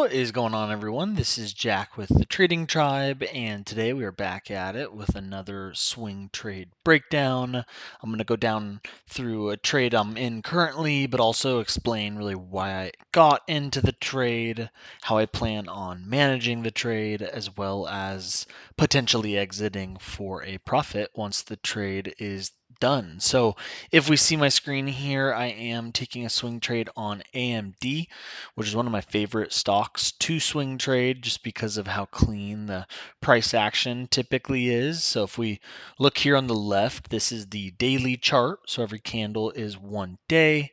What is going on, everyone? This is Jack with the Trading Tribe, and today we are back at it with another swing trade breakdown. I'm going to go down through a trade I'm in currently, but also explain really why I got into the trade, how I plan on managing the trade, as well as potentially exiting for a profit once the trade is done. So if we see my screen here, I am taking a swing trade on AMD, which is one of my favorite stocks to swing trade just because of how clean the price action typically is. So if we look here on the left, this is the daily chart. So every candle is 1 day.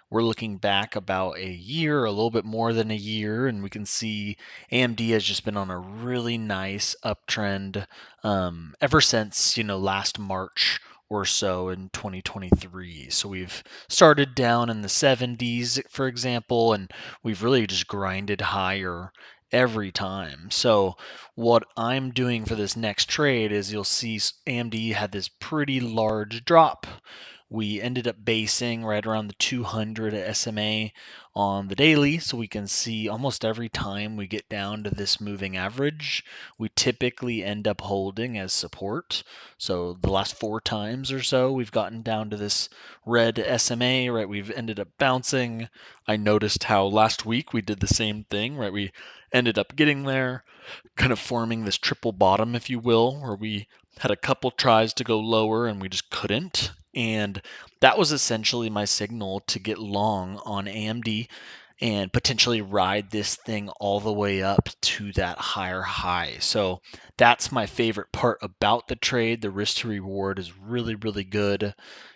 We're looking back about a year, a little bit more than a year, and we can see AMD has just been on a really nice uptrend ever since, last March or so in 2023. So we've started down in the 70s, for example, and we've really just grinded higher every time. So what I'm doing for this next trade is you'll see AMD had this pretty large drop. We ended up basing right around the 200 SMA on the daily, so we can see almost every time we get down to this moving average, we typically end up holding as support. So the last 4 times or so, we've gotten down to this red SMA, right? We've ended up bouncing. I noticed how last week we did the same thing, right? We ended up getting there, kind of forming this triple bottom, if you will, where we had a couple tries to go lower and we just couldn't. And that was essentially my signal to get long on AMD and potentially ride this thing all the way up to that higher high. So that's my favorite part about the trade. The risk to reward is really, really good.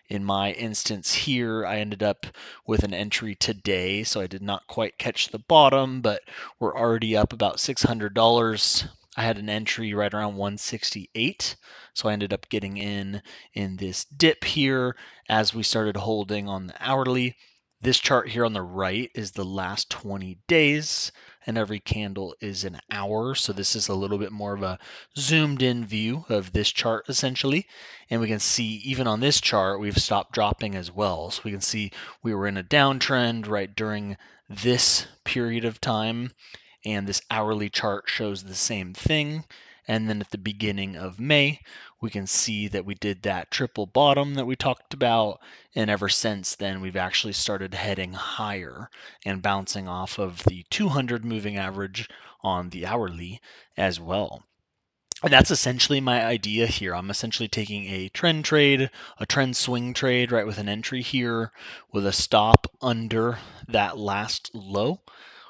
In my instance here, I ended up with an entry today, so I did not quite catch the bottom, but we're already up about $600. I had an entry right around 168, so I ended up getting in this dip here as we started holding on the hourly. This chart here on the right is the last 20 days, and every candle is an hour. So this is a little bit more of a zoomed in view of this chart essentially. And we can see even on this chart, we've stopped dropping as well. So we can see we were in a downtrend right during this period of time, and this hourly chart shows the same thing. And then at the beginning of May, we can see that we did that triple bottom that we talked about. And ever since then, we've actually started heading higher and bouncing off of the 200 moving average on the hourly as well. And that's essentially my idea here. I'm essentially taking a trend trade, a trend swing trade, right, with an entry here with a stop under that last low,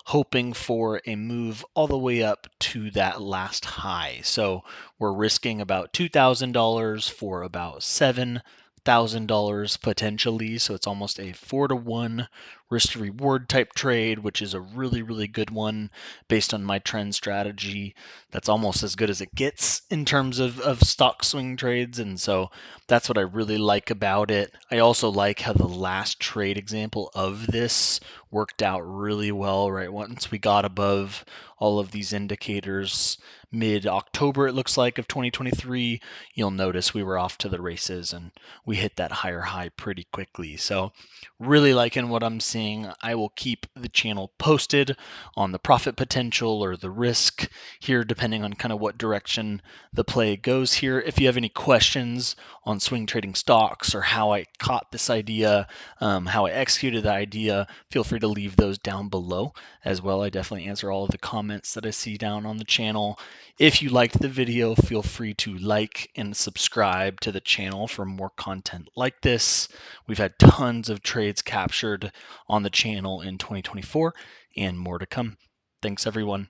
hoping for a move all the way up to that last high. So we're risking about $2,000 for about $7,000 potentially. So it's almost a 4-to-1 risk to reward type trade, which is a really, really good one based on my trend strategy. That's almost as good as it gets in terms of stock swing trades. And so that's what I really like about it. I also like how the last trade example of this worked out really well, right? Once we got above all of these indicators mid-October, it looks like, of 2023, you'll notice we were off to the races and we hit that higher high pretty quickly. So really liking what I'm seeing. I will keep the channel posted on the profit potential or the risk here, depending on kind of what direction the play goes here. If you have any questions on swing trading stocks or how I caught this idea, how I executed the idea, feel free to leave those down below as well. I definitely answer all of the comments that I see down on the channel. If you liked the video, feel free to like and subscribe to the channel for more content like this. We've had tons of trades captured on the channel in 2024 and more to come. Thanks, everyone.